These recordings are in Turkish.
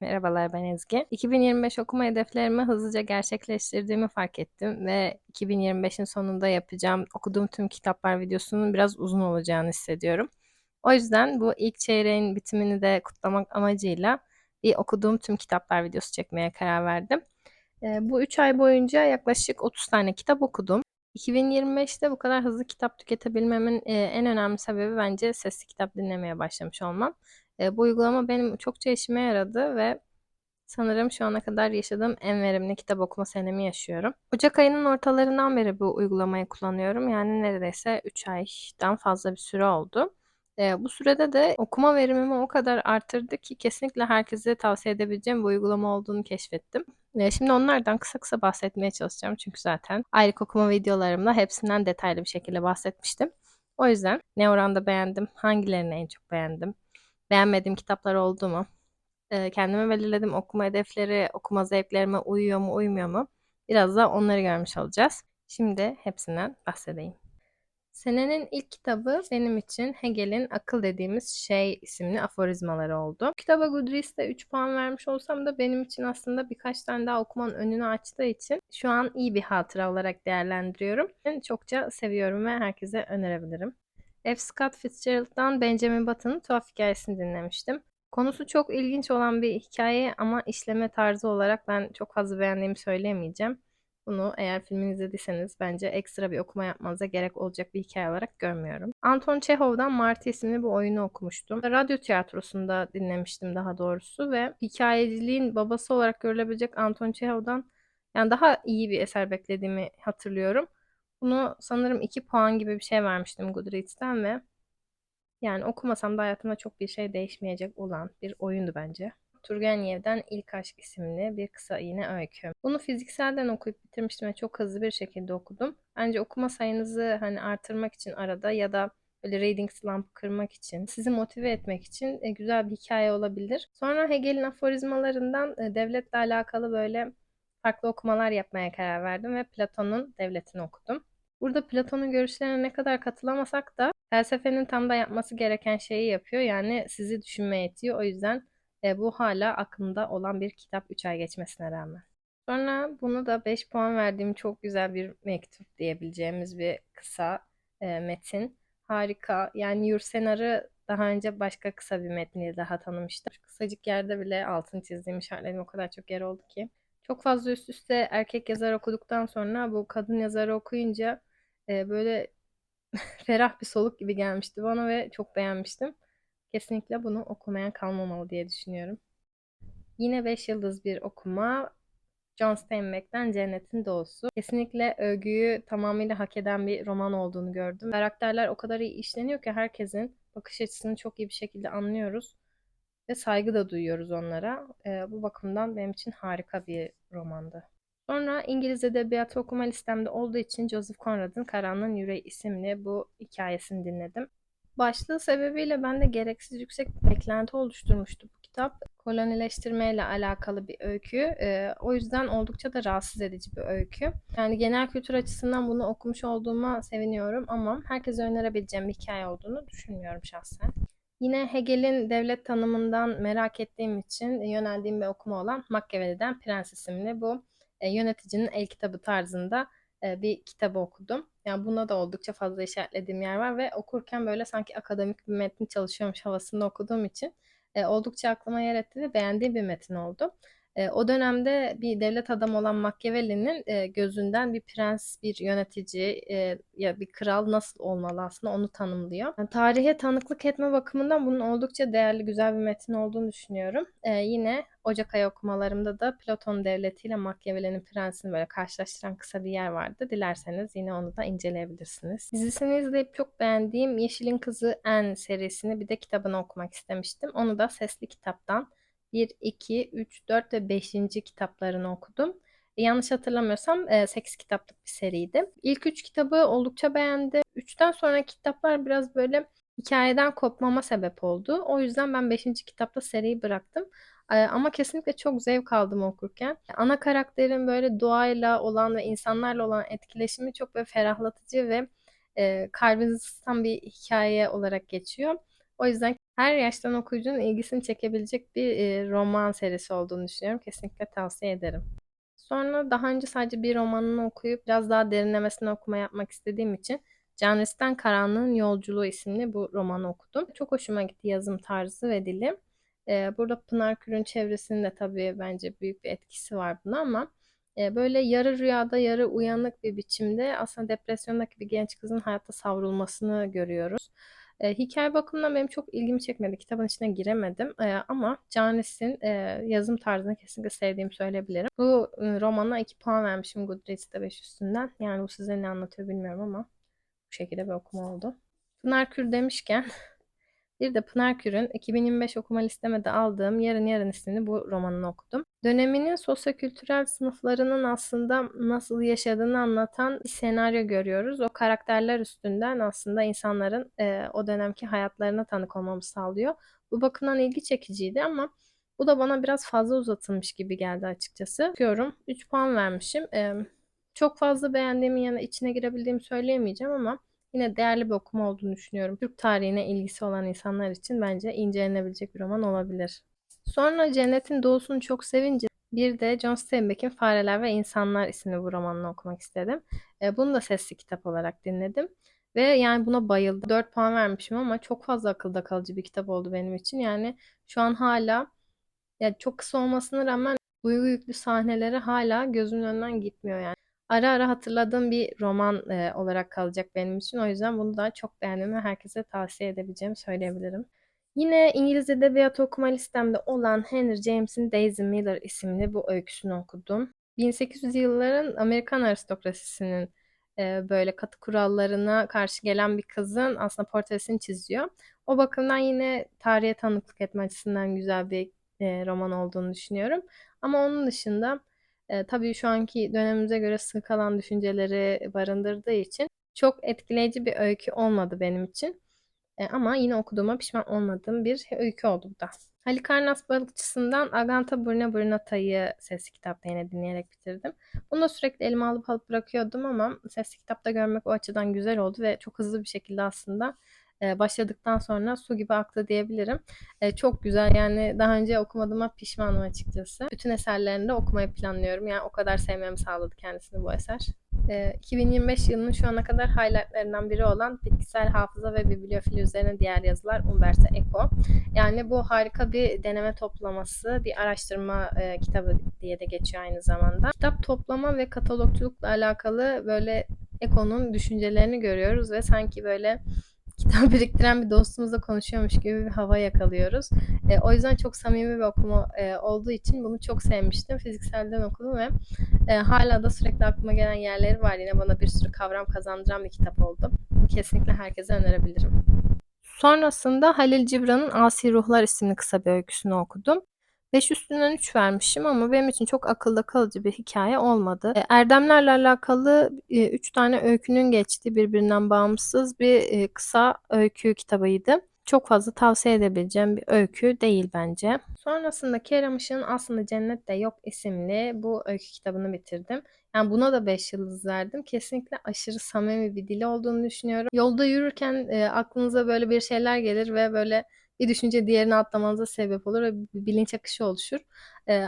Merhabalar, ben Ezgi. 2025 okuma hedeflerimi hızlıca gerçekleştirdiğimi fark ettim ve 2025'in sonunda yapacağım okuduğum tüm kitaplar videosunun biraz uzun olacağını hissediyorum. O yüzden bu ilk çeyreğin bitimini de kutlamak amacıyla bir okuduğum tüm kitaplar videosu çekmeye karar verdim. Bu 3 ay boyunca yaklaşık 30 tane kitap okudum. 2025'te bu kadar hızlı kitap tüketebilmemin en önemli sebebi bence sesli kitap dinlemeye başlamış olmam. Bu uygulama benim çokça işime yaradı ve sanırım şu ana kadar yaşadığım en verimli kitap okuma senemi yaşıyorum. Ocak ayının ortalarından beri bu uygulamayı kullanıyorum. Yani neredeyse 3 aydan fazla bir süre oldu. Bu sürede de okuma verimimi o kadar arttırdı ki kesinlikle herkese tavsiye edebileceğim bir uygulama olduğunu keşfettim. Şimdi onlardan kısa kısa bahsetmeye çalışacağım. Çünkü zaten aylık okuma videolarımda hepsinden detaylı bir şekilde bahsetmiştim. O yüzden ne oranda beğendim, hangilerini en çok beğendim, beğenmediğim kitaplar oldu mu? Kendime belirledim okuma hedefleri, okuma zevklerime uyuyor mu, uymuyor mu? Biraz da onları görmüş olacağız. Şimdi hepsinden bahsedeyim. Senenin ilk kitabı benim için Hegel'in Akıl Dediğimiz Şey isimli aforizmaları oldu. Bu kitaba Goodreads'te 3 puan vermiş olsam da benim için aslında birkaç tane daha okumanın önünü açtığı için şu an iyi bir hatıra olarak değerlendiriyorum. Ben çokça seviyorum ve herkese önerebilirim. F. Scott Fitzgerald'dan Benjamin Button'ın Tuhaf Hikayesini dinlemiştim. Konusu çok ilginç olan bir hikaye ama işleme tarzı olarak ben çok fazla beğendiğimi söyleyemeyeceğim. Bunu eğer filmini izlediyseniz bence ekstra bir okuma yapmanıza gerek olacak bir hikaye olarak görmüyorum. Anton Çehov'dan Marty isimli bu oyunu okumuştum. Radyo tiyatrosunda dinlemiştim daha doğrusu ve hikayeciliğin babası olarak görülebilecek Anton Çehov'dan yani daha iyi bir eser beklediğimi hatırlıyorum. Bunu sanırım 2 puan gibi bir şey vermiştim Goodreads'ten ve yani okumasam da hayatımda çok bir şey değişmeyecek olan bir oyundu bence. Turgenev'den İlk Aşk isimli bir kısa yine öykü. Bunu fizikselden okuyup bitirmiştim ve çok hızlı bir şekilde okudum. Bence okuma sayınızı hani artırmak için arada ya da böyle reading slump kırmak için, sizi motive etmek için güzel bir hikaye olabilir. Sonra Hegel'in aforizmalarından devletle alakalı böyle farklı okumalar yapmaya karar verdim ve Platon'un Devletini okudum. Burada Platon'un görüşlerine ne kadar katılamasak da felsefenin tam da yapması gereken şeyi yapıyor. Yani sizi düşünmeye itiyor. O yüzden bu hala aklımda olan bir kitap 3 ay geçmesine rağmen. Sonra bunu da 5 puan verdiğim çok güzel bir mektup diyebileceğimiz bir kısa metin. Harika. Yani Yursenar'ı daha önce başka kısa bir metniyle daha tanımıştım. Şu kısacık yerde bile altını çizdiğim işaretlerim o kadar çok yer oldu ki. Çok fazla üst üste erkek yazar okuduktan sonra bu kadın yazarı okuyunca böyle ferah bir soluk gibi gelmişti bana ve çok beğenmiştim. Kesinlikle bunu okumayan kalmamalı diye düşünüyorum. Yine 5 yıldız bir okuma. John Steinbeck'ten Cennetin Doğusu. Kesinlikle övgüyü tamamıyla hak eden bir roman olduğunu gördüm. Karakterler o kadar iyi işleniyor ki herkesin bakış açısını çok iyi bir şekilde anlıyoruz ve saygı da duyuyoruz onlara. Bu bakımdan benim için harika bir romandı. Sonra İngiliz edebiyatı okuma listemde olduğu için Joseph Conrad'ın Karanlığın Yüreği isimli bu hikayesini dinledim. Başlığı sebebiyle bende gereksiz yüksek bir beklenti oluşturmuştu bu kitap. Kolonileştirmeyle alakalı bir öykü. O yüzden oldukça da rahatsız edici bir öykü. Yani genel kültür açısından bunu okumuş olduğuma seviniyorum ama herkese önerebileceğim bir hikaye olduğunu düşünmüyorum şahsen. Yine Hegel'in devlet tanımından merak ettiğim için yöneldiğim bir okuma olan Machiavelli'den Prens isimli bu yöneticinin el kitabı tarzında bir kitabı okudum. Yani buna da oldukça fazla işaretlediğim yer var ve okurken böyle sanki akademik bir metni çalışıyormuş havasında okuduğum için oldukça aklıma yer etti ve beğendiğim bir metin oldu. O dönemde bir devlet adamı olan Machiavelli'nin gözünden bir prens, bir yönetici ya bir kral nasıl olmalı aslında onu tanımlıyor. Yani tarihe tanıklık etme bakımından bunun oldukça değerli, güzel bir metin olduğunu düşünüyorum. Yine Ocak ayı okumalarımda da Platon Devleti ile Machiavelli'nin Prensini böyle karşılaştıran kısa bir yer vardı. Dilerseniz yine onu da inceleyebilirsiniz. Dizisini izleyip çok beğendiğim Yeşil'in Kızı Anne serisini bir de kitabını okumak istemiştim. Onu da sesli kitaptan 1, 2, 3, 4 ve 5. kitaplarını okudum. Yanlış hatırlamıyorsam 8 kitaplık bir seriydi. İlk 3 kitabı oldukça beğendim. 3'ten sonraki kitaplar biraz böyle hikayeden kopmama sebep oldu. O yüzden ben 5. kitapta seriyi bıraktım. Ama kesinlikle çok zevk aldım okurken. Ana karakterin böyle doğayla olan ve insanlarla olan etkileşimi çok böyle ferahlatıcı ve kalbinizi ısıtan bir hikaye olarak geçiyor. O yüzden Her yaştan okuyucunun ilgisini çekebilecek bir roman serisi olduğunu düşünüyorum. Kesinlikle tavsiye ederim. Sonra daha önce sadece bir romanını okuyup biraz daha derinlemesine okuma yapmak istediğim için Can Risten Karanlığın Yolculuğu isimli bu romanı okudum. Çok hoşuma gitti yazım tarzı ve dili. Burada Pınar Kür'ün çevresinde tabii bence büyük bir etkisi var buna ama böyle yarı rüyada yarı uyanık bir biçimde aslında depresyondaki bir genç kızın hayatta savrulmasını görüyoruz. Hikaye bakımından benim çok ilgimi çekmedi. Kitabın içine giremedim. Ama Canis'in yazım tarzını kesinlikle sevdiğimi söyleyebilirim. Bu romana 2 puan vermişim Goodreads'te 5 üstünden. Yani bu size ne anlatıyor bilmiyorum ama bu şekilde bir okuma oldu. Pınar Kür demişken bir de Pınar Kür'ün 2025 okuma listeme de aldığım Yarın Yarın isimli bu romanını okudum. Döneminin sosyokültürel sınıflarının aslında nasıl yaşadığını anlatan bir senaryo görüyoruz. O karakterler üstünden aslında insanların o dönemki hayatlarına tanık olmamı sağlıyor. Bu bakımdan ilgi çekiciydi ama bu da bana biraz fazla uzatılmış gibi geldi açıkçası. Okuyorum. 3 puan vermişim. Çok fazla beğendiğimi ya da içine girebildiğimi söyleyemeyeceğim ama yine değerli bir okuma olduğunu düşünüyorum. Türk tarihine ilgisi olan insanlar için bence incelenebilecek bir roman olabilir. Sonra Cennetin Doğusunu çok sevince bir de John Steinbeck'in Fareler ve İnsanlar isimli bu romanını okumak istedim. Bunu da sesli kitap olarak dinledim. Ve yani buna bayıldım. 4 puan vermişim ama çok fazla akılda kalıcı bir kitap oldu benim için. Yani şu an hala çok kısa olmasına rağmen duygu yüklü sahneleri hala gözümün önünden gitmiyor yani. Ara ara hatırladığım bir roman olarak kalacak benim için. O yüzden bunu da çok beğendim ve herkese tavsiye edebileceğimi söyleyebilirim. Yine İngiliz edebiyatı okuma listemde olan Henry James'in Daisy Miller isimli bu öyküsünü okudum. 1800'lü yılların Amerikan aristokrasisinin böyle katı kurallarına karşı gelen bir kızın aslında portresini çiziyor. O bakımdan yine tarihe tanıklık etme açısından güzel bir roman olduğunu düşünüyorum. Ama onun dışında tabii şu anki dönemimize göre sıkılan düşünceleri barındırdığı için çok etkileyici bir öykü olmadı benim için. Ama yine okuduğuma pişman olmadığım bir öykü oldu bu da. Halikarnas Balıkçısı'ndan Aganta Burna Burnata'yı sesli kitapta yine dinleyerek bitirdim. Bunu da sürekli elime alıp bırakıyordum ama sesli kitapta görmek o açıdan güzel oldu ve çok hızlı bir şekilde aslında başladıktan sonra su gibi aktı diyebilirim. Çok güzel yani daha önce okumadığıma pişmanım açıkçası. Bütün eserlerini de okumayı planlıyorum. Yani o kadar sevmemi sağladı kendisini bu eser. 2025 yılının şu ana kadar highlightlarından biri olan bitkisel hafıza ve bibliofili üzerine diğer yazılar Umberto Eco. Yani bu harika bir deneme toplaması, bir araştırma kitabı diye de geçiyor aynı zamanda. Kitap toplama ve katalogculukla alakalı böyle Eco'nun düşüncelerini görüyoruz ve sanki böyle kitap biriktiren bir dostumuzla konuşuyormuş gibi bir hava yakalıyoruz. O yüzden çok samimi bir okuma olduğu için bunu çok sevmiştim. Fizikselden okudum ve hala da sürekli aklıma gelen yerleri var. Yine bana bir sürü kavram kazandıran bir kitap oldu. Kesinlikle herkese önerebilirim. Sonrasında Halil Cibran'ın Asi Ruhlar isimli kısa bir öyküsünü okudum. 5 üstünden 3 vermişim ama benim için çok akılda kalıcı bir hikaye olmadı. Erdemlerle alakalı 3 tane öykünün geçtiği birbirinden bağımsız bir kısa öykü kitabıydı. Çok fazla tavsiye edebileceğim bir öykü değil bence. Sonrasında Kerem Işık'ın Aslında Cennette Yok isimli bu öykü kitabını bitirdim. Yani buna da 5 yıldız verdim. Kesinlikle aşırı samimi bir dili olduğunu düşünüyorum. Yolda yürürken aklınıza böyle bir şeyler gelir ve böyle bir düşünce diğerini atlamanıza sebep olur ve bir bilinç akışı oluşur.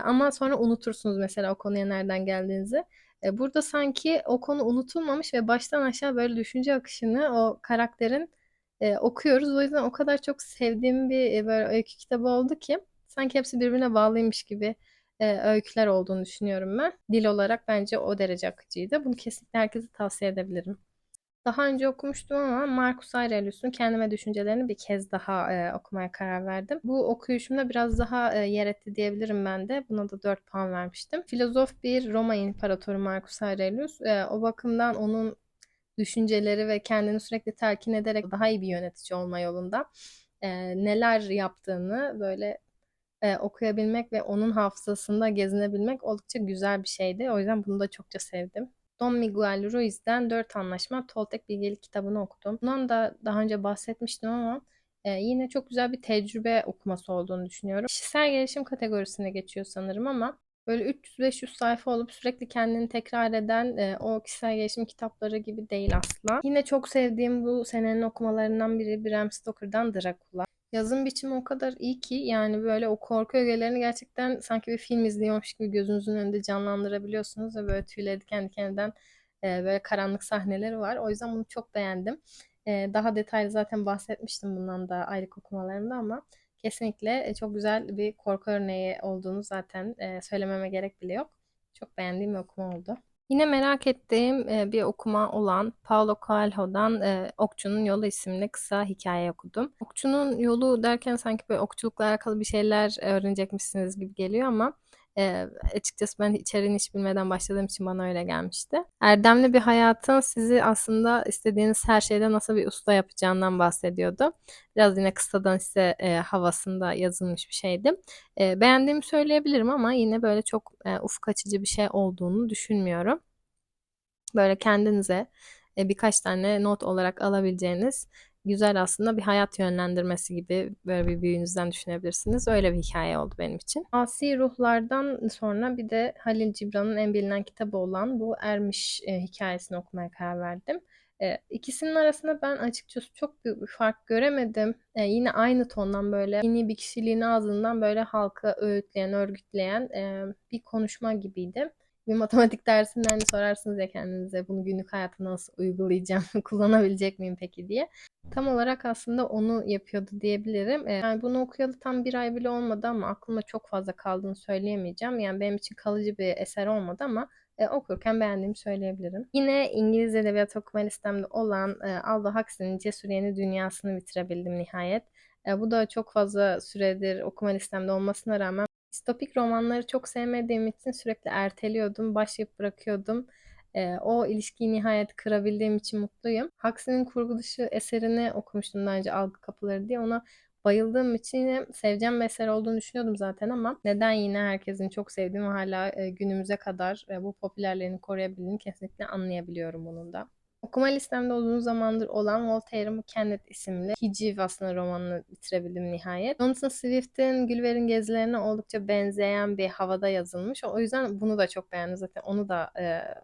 Ama sonra unutursunuz mesela o konuya nereden geldiğinizi. Burada sanki o konu unutulmamış ve baştan aşağı böyle düşünce akışını o karakterin okuyoruz. O yüzden o kadar çok sevdiğim bir böyle öykü kitabı oldu ki sanki hepsi birbirine bağlıymış gibi öyküler olduğunu düşünüyorum ben. Dil olarak bence o derece akıcıydı. Bunu kesinlikle herkese tavsiye edebilirim. Daha önce okumuştum ama Marcus Aurelius'un Kendime Düşüncelerini bir kez daha okumaya karar verdim. Bu okuyuşumda biraz daha yer etti diyebilirim ben de. Buna da 4 puan vermiştim. Filozof bir Roma İmparatoru Marcus Aurelius. O bakımdan onun düşünceleri ve kendini sürekli telkin ederek daha iyi bir yönetici olma yolunda neler yaptığını böyle okuyabilmek ve onun hafızasında gezinebilmek oldukça güzel bir şeydi. O yüzden bunu da çokça sevdim. Don Miguel Ruiz'den 4 Anlaşma Toltek Bilgelik kitabını okudum. Bundan da daha önce bahsetmiştim ama yine çok güzel bir tecrübe okuması olduğunu düşünüyorum. Kişisel gelişim kategorisine geçiyor sanırım ama böyle 300-500 sayfa olup sürekli kendini tekrar eden o kişisel gelişim kitapları gibi değil asla. Yine çok sevdiğim bu senenin okumalarından biri Bram Stoker'dan Dracula. Yazım biçimi o kadar iyi ki yani böyle o korku ögelerini gerçekten sanki bir film izliyormuş gibi gözünüzün önünde canlandırabiliyorsunuz ve böyle tüyleri diken diken eden böyle karanlık sahneleri var. O yüzden bunu çok beğendim. Daha detaylı zaten bahsetmiştim bundan da aylık okumalarımda ama kesinlikle çok güzel bir korku örneği olduğunu zaten söylememe gerek bile yok. Çok beğendiğim bir okuma oldu. Yine merak ettiğim bir okuma olan Paulo Coelho'dan Okçunun Yolu isimli kısa hikaye okudum. Okçunun Yolu derken sanki böyle okçulukla alakalı bir şeyler öğrenecekmişsiniz gibi geliyor ama açıkçası ben içeriğini hiç bilmeden başladığım için bana öyle gelmişti. Erdemli bir hayatın sizi aslında istediğiniz her şeyde nasıl bir usta yapacağından bahsediyordu. Biraz yine kıssadan ise havasında yazılmış bir şeydi. Beğendiğimi söyleyebilirim ama yine böyle çok ufuk açıcı bir şey olduğunu düşünmüyorum. Böyle kendinize birkaç tane not olarak alabileceğiniz güzel aslında bir hayat yönlendirmesi gibi böyle bir büyüğünüzden düşünebilirsiniz. Öyle bir hikaye oldu benim için. Asi Ruhlardan sonra bir de Halil Cibran'ın en bilinen kitabı olan bu Ermiş hikayesini okumaya karar verdim. İkisinin arasında ben açıkçası çok büyük bir fark göremedim. Yine aynı tondan böyle yeni bir kişiliğin ağzından böyle halka öğütleyen, örgütleyen bir konuşma gibiydi. Bir matematik dersinde hani sorarsınız ya kendinize bunu günlük hayatımda nasıl uygulayacağım, kullanabilecek miyim peki diye. Tam olarak aslında onu yapıyordu diyebilirim. Yani bunu okuyalı tam bir ay bile olmadı ama aklımda çok fazla kaldığını söyleyemeyeceğim. Yani benim için kalıcı bir eser olmadı ama okurken beğendiğimi söyleyebilirim. Yine İngiliz Edebiyatı okuma listemde olan Aldous Huxley'nin Cesur Yeni Dünyası'nı bitirebildim nihayet. Bu da çok fazla süredir okuma listemde olmasına rağmen distopik romanları çok sevmediğim için sürekli erteliyordum, başlayıp bırakıyordum. O ilişkiyi nihayet kırabildiğim için mutluyum. Huxley'nin kurgu dışı eserini okumuştum daha önce Algı Kapıları diye. Ona bayıldığım için yine seveceğim bir eser olduğunu düşünüyordum zaten ama neden yine herkesin çok sevdiği ve hala günümüze kadar bu popülerliğini koruyabildiğini kesinlikle anlayabiliyorum bunun da. Okuma listemde uzun zamandır olan Voltaire'in bu Kennet isimli hiciv aslında romanını bitirebildim nihayet. Jonathan Swift'in Gulliver'in Gezilerine oldukça benzeyen bir havada yazılmış. O yüzden bunu da çok beğendim zaten. Onu da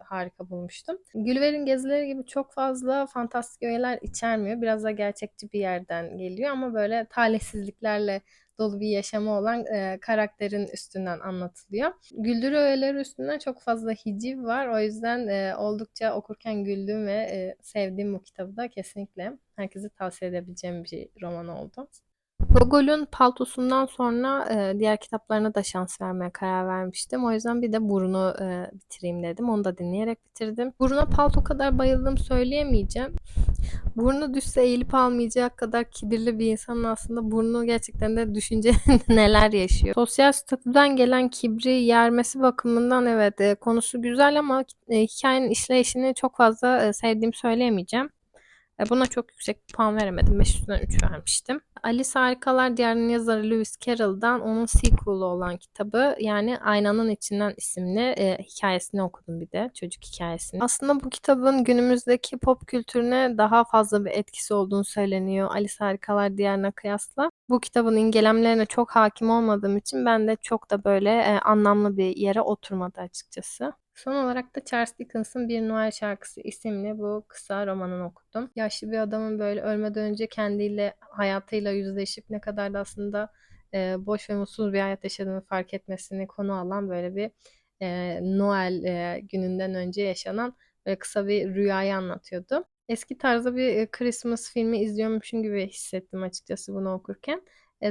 harika bulmuştum. Gulliver'in Gezileri gibi çok fazla fantastik öğeler içermiyor. Biraz da gerçekçi bir yerden geliyor ama böyle talihsizliklerle dolu bir yaşamı olan karakterin üstünden anlatılıyor. Güldürü öğeleri üstünden çok fazla hiciv var. O yüzden oldukça okurken güldüm ve sevdiğim bu kitabı da kesinlikle herkese tavsiye edebileceğim bir roman oldu. Gogol'ün Paltosu'ndan sonra diğer kitaplarına da şans vermeye karar vermiştim. O yüzden bir de Burun'u bitireyim dedim. Onu da dinleyerek bitirdim. Burun'a Palto kadar bayıldım söyleyemeyeceğim. Burnu düşse eğilip almayacak kadar kibirli bir insanın aslında burnu gerçekten de düşünce neler yaşıyor. Sosyal statüden gelen kibri yermesi bakımından evet konusu güzel ama hikayenin işleyişini çok fazla sevdiğimi söyleyemeyeceğim. Buna çok yüksek bir puan veremedim. 5 üstünden 3 vermiştim. Alice Harikalar Diyarı'nın yazarı Lewis Carroll'dan onun sequel'ı olan kitabı yani Aynanın İçinden isimli hikayesini okudum bir de. Çocuk hikayesini. Aslında bu kitabın günümüzdeki pop kültürüne daha fazla bir etkisi olduğunu söyleniyor Alice Harikalar Diyarı'na kıyasla. Bu kitabın imgelemlerine çok hakim olmadığım için ben de çok da böyle anlamlı bir yere oturmadı açıkçası. Son olarak da Charles Dickens'ın Bir Noel Şarkısı isimli bu kısa romanını okudum. Yaşlı bir adamın böyle ölmeden önce kendiyle, hayatıyla yüzleşip ne kadar da aslında boş ve mutsuz bir hayat yaşadığını fark etmesini konu alan böyle bir Noel gününden önce yaşanan böyle kısa bir rüyayı anlatıyordu. Eski tarzda bir Christmas filmi izliyormuşum gibi hissettim açıkçası bunu okurken.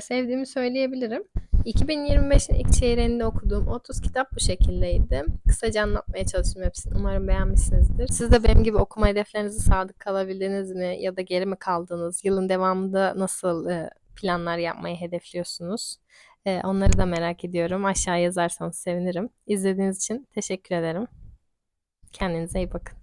Sevdiğimi söyleyebilirim. 2025'in ilk çeyreğinde okuduğum 30 kitap bu şekildeydi. Kısaca anlatmaya çalıştım hepsini. Umarım beğenmişsinizdir. Siz de benim gibi okuma hedeflerinize sadık kalabildiniz mi? Ya da geri mi kaldınız? Yılın devamında nasıl planlar yapmayı hedefliyorsunuz? Onları da merak ediyorum. Aşağıya yazarsanız sevinirim. İzlediğiniz için teşekkür ederim. Kendinize iyi bakın.